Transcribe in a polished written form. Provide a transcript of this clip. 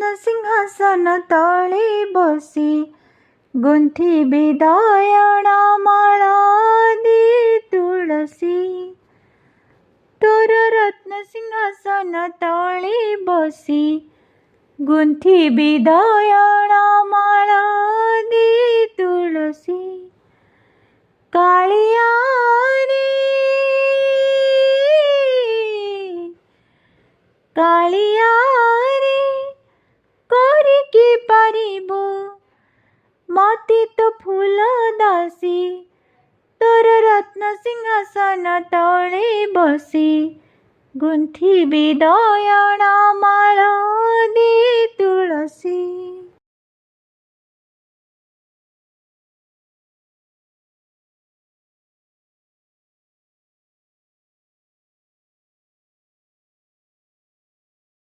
ରତ୍ନ ସିଂହାସନ ତଳେ ବସି ଗୁନ୍ଥିବି ଦୟଣା ମାଳା ଦି ତୁଳସୀ। ତୋର ରତ୍ନ ସିଂହାସନ ତଳେ ବସି ଗୁନ୍ଥିବି ଦୟଣା ମାଳା ଦି ତୁଳସୀ। କାଳିଆ ରେ କାଳିଆ ରେ କରିକି ପାରିବୁ ମତେ ତ ଫୁଲ ଦାସୀ। ତୋର ରତ୍ନ ସିଂହାସନ ତଳେ ବସି ଗୁନ୍ଥିବି ଦୟଣା